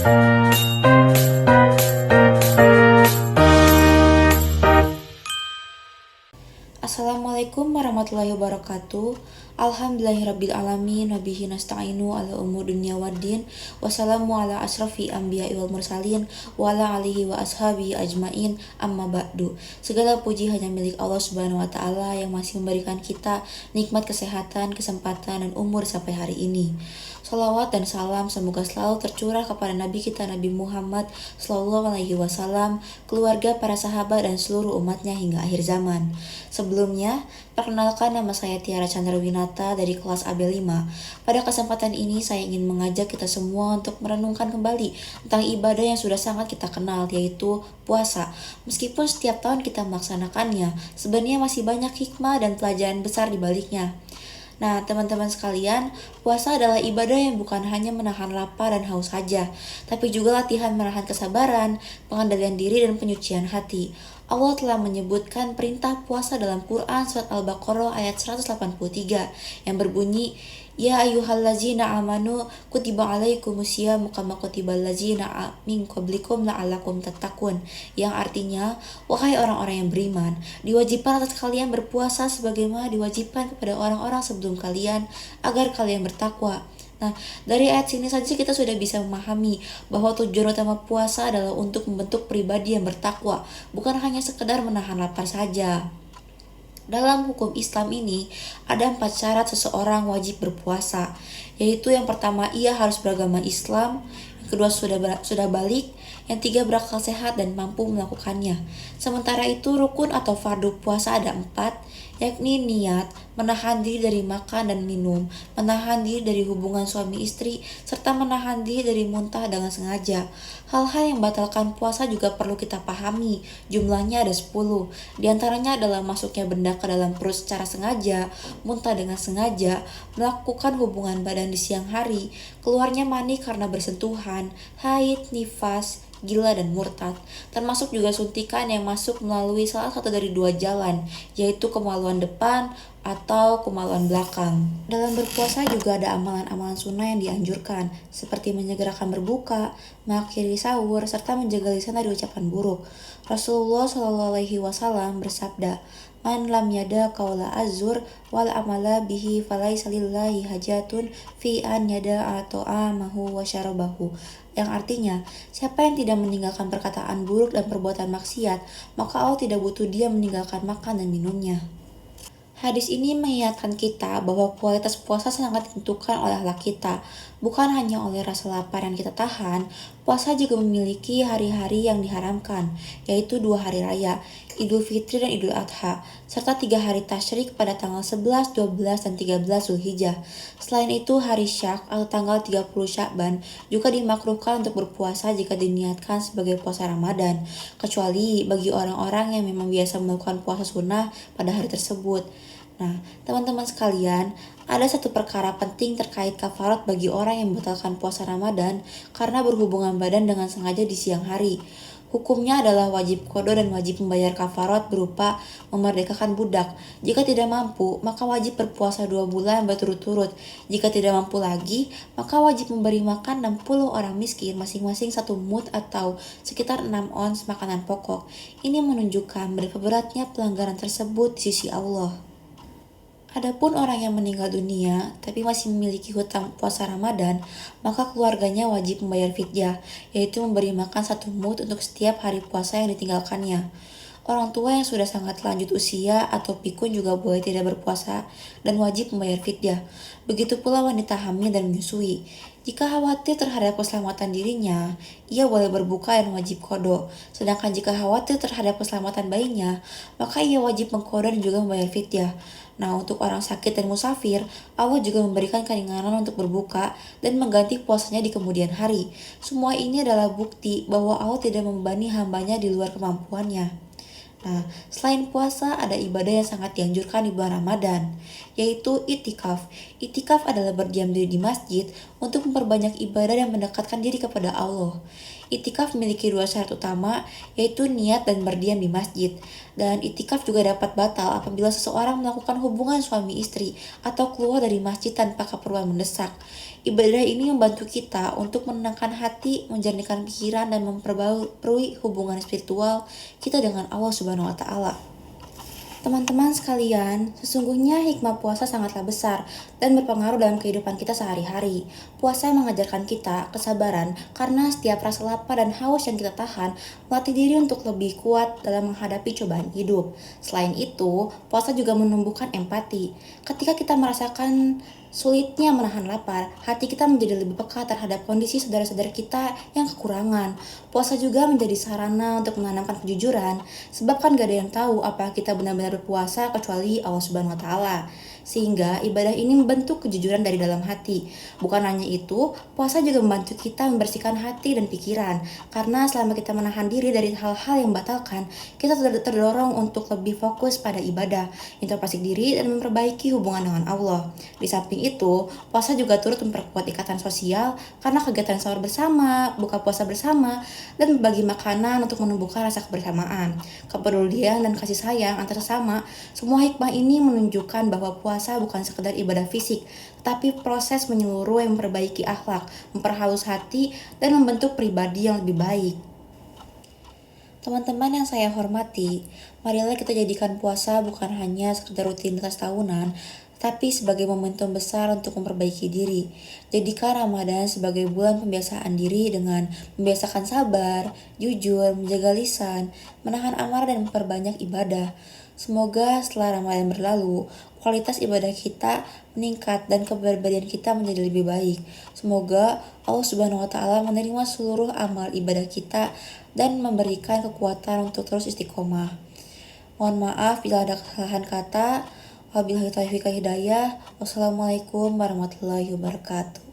Assalamualaikum warahmatullahi wabarakatuh. Alhamdulillahirrabbilalamin. Wabihi nasta'inu ala umur dunya waddin. Wassalamu ala asrafi anbiya'i wal mursalin. Wa ala alihi wa ashabi ajmain. Amma ba'du. Segala puji hanya milik Allah subhanahu wa ta'ala yang masih memberikan kita nikmat kesehatan, kesempatan, dan umur sampai hari ini. Salawat dan salam semoga selalu tercurah kepada Nabi kita Nabi Muhammad Sallallahu Alaihi Wasallam, keluarga, para sahabat, dan seluruh umatnya hingga akhir zaman. Sebelumnya, perkenalkan nama saya Tiara Chandrawinata dari kelas AB5. Pada kesempatan ini saya ingin mengajak kita semua untuk merenungkan kembali tentang ibadah yang sudah sangat kita kenal, yaitu puasa. Meskipun setiap tahun kita melaksanakannya, sebenarnya masih banyak hikmah dan pelajaran besar di baliknya. Nah, teman-teman sekalian, puasa adalah ibadah yang bukan hanya menahan lapar dan haus saja, tapi juga latihan menahan kesabaran, pengendalian diri, dan penyucian hati. Allah telah menyebutkan perintah puasa dalam Quran surat Al-Baqarah ayat 183 yang berbunyi, Ya ayyuhallazina amanu kutiba alaikumusyamu kama kutibal ladzina min qablikum la'allakum tattaqun, yang artinya, wahai orang-orang yang beriman, diwajibkan atas kalian berpuasa sebagaimana diwajibkan kepada orang-orang sebelum kalian agar kalian bertakwa. Nah, dari ayat sini saja kita sudah bisa memahami bahwa tujuan utama puasa adalah untuk membentuk pribadi yang bertakwa, bukan hanya sekedar menahan lapar saja. Dalam hukum Islam ini, ada 4 syarat seseorang wajib berpuasa, yaitu yang pertama, ia harus beragama Islam, yang kedua sudah balik, yang tiga berakal sehat dan mampu melakukannya. Sementara itu, rukun atau fardu puasa ada 4, yakni niat, menahan diri dari makan dan minum, menahan diri dari hubungan suami istri, serta menahan diri dari muntah dengan sengaja. Hal-hal yang membatalkan puasa juga perlu kita pahami, jumlahnya ada 10. Di antaranya adalah masuknya benda ke dalam perut secara sengaja, muntah dengan sengaja, melakukan hubungan badan di siang hari, keluarnya mani karena bersentuhan, haid, nifas, gila, dan murtad. Termasuk juga suntikan yang masuk melalui salah satu dari 2 jalan, yaitu kemaluan depan atau kemaluan belakang. Dalam berpuasa juga ada amalan-amalan sunnah yang dianjurkan, seperti menyegerakan berbuka, mengakhiri sahur, serta menjaga lisan dari ucapan buruk. Rasulullah Shallallahu Alaihi Wasallam bersabda, Man lam yada qaula azur wal amala bihi falaisa lillahi hajatun fi an yada ta'amahu wa syarabahu, yang artinya, siapa yang tidak meninggalkan perkataan buruk dan perbuatan maksiat, maka Allah tidak butuh dia meninggalkan makan dan minumnya. Hadis ini mengingatkan kita bahwa kualitas puasa sangat ditentukan oleh akhlak kita, bukan hanya oleh rasa lapar yang kita tahan. Puasa juga memiliki hari-hari yang diharamkan, yaitu 2 hari raya, Idul Fitri dan Idul Adha, serta 3 hari tasyrik pada tanggal 11, 12, dan 13 Zulhijjah. Selain itu, hari Syak atau tanggal 30 Syakban juga dimakruhkan untuk berpuasa jika diniatkan sebagai puasa Ramadan, kecuali bagi orang-orang yang memang biasa melakukan puasa sunnah pada hari tersebut. Nah, teman-teman sekalian, ada satu perkara penting terkait kafarat bagi orang yang membatalkan puasa Ramadan karena berhubungan badan dengan sengaja di siang hari. Hukumnya adalah wajib qada dan wajib membayar kafarat berupa memerdekakan budak. Jika tidak mampu, maka wajib berpuasa 2 bulan berturut-turut. Jika tidak mampu lagi, maka wajib memberi makan 60 orang miskin masing-masing 1 mud atau sekitar 6 ons makanan pokok. Ini menunjukkan betapa beratnya pelanggaran tersebut di sisi Allah. Adapun orang yang meninggal dunia tapi masih memiliki hutang puasa Ramadan, maka keluarganya wajib membayar fidyah, yaitu memberi makan 1 mud untuk setiap hari puasa yang ditinggalkannya. Orang tua yang sudah sangat lanjut usia atau pikun juga boleh tidak berpuasa dan wajib membayar fidyah. Begitu pula wanita hamil dan menyusui. Jika khawatir terhadap keselamatan dirinya, ia boleh berbuka dan wajib qada. Sedangkan jika khawatir terhadap keselamatan bayinya, maka ia wajib mengqada dan juga membayar fidyah. Nah, untuk orang sakit dan musafir, Allah juga memberikan keringanan untuk berbuka dan mengganti puasanya di kemudian hari. Semua ini adalah bukti bahwa Allah tidak membebani hambanya di luar kemampuannya. Nah, selain puasa, ada ibadah yang sangat dianjurkan di bulan Ramadan, yaitu itikaf. Itikaf adalah berdiam diri di masjid untuk memperbanyak ibadah dan mendekatkan diri kepada Allah. Itikaf memiliki 2 syarat utama, yaitu niat dan berdiam di masjid. Dan itikaf juga dapat batal apabila seseorang melakukan hubungan suami istri atau keluar dari masjid tanpa keperluan mendesak. Ibadah ini membantu kita untuk menenangkan hati, menjernihkan pikiran, dan memperbarui hubungan spiritual kita dengan Allah Subhanahu wa Ta'ala. Teman-teman sekalian, sesungguhnya hikmah puasa sangatlah besar dan berpengaruh dalam kehidupan kita sehari-hari. Puasa mengajarkan kita kesabaran karena setiap rasa lapar dan haus yang kita tahan melatih diri untuk lebih kuat dalam menghadapi cobaan hidup. Selain itu, puasa juga menumbuhkan empati. Ketika kita merasakan sulitnya menahan lapar, hati kita menjadi lebih peka terhadap kondisi saudara-saudara kita yang kekurangan. Puasa juga menjadi sarana untuk menanamkan kejujuran, sebab kan gak ada yang tahu apa kita benar-benar berpuasa kecuali Allah Subhanahu wa Ta'ala. Sehingga ibadah ini membentuk kejujuran dari dalam hati. Bukan hanya itu, puasa juga membantu kita membersihkan hati dan pikiran. Karena selama kita menahan diri dari hal-hal yang membatalkan, kita terdorong untuk lebih fokus pada ibadah, introspeksi diri, dan memperbaiki hubungan dengan Allah. Di samping itu, puasa juga turut memperkuat ikatan sosial karena kegiatan sahur bersama, buka puasa bersama, dan berbagi makanan untuk menumbuhkan rasa kebersamaan, kepedulian, dan kasih sayang antar sesama. Semua hikmah ini menunjukkan bahwa puasa bukan sekedar ibadah fisik, tetapi proses menyeluruh yang memperbaiki akhlak, memperhalus hati, dan membentuk pribadi yang lebih baik. Teman-teman yang saya hormati, marilah kita jadikan puasa bukan hanya sekedar rutinitas tahunan, tapi sebagai momentum besar untuk memperbaiki diri. Jadikan Ramadan sebagai bulan pembiasaan diri dengan membiasakan sabar, jujur, menjaga lisan, menahan amarah, dan memperbanyak ibadah. Semoga setelah Ramadan berlalu, kualitas ibadah kita meningkat dan kepribadian kita menjadi lebih baik. Semoga Allah Subhanahu wa Ta'ala menerima seluruh amal ibadah kita dan memberikan kekuatan untuk terus istiqomah. Mohon maaf bila ada kesalahan kata. Wabillahi taufiq wal hidayah. Wassalamualaikum warahmatullahi wabarakatuh.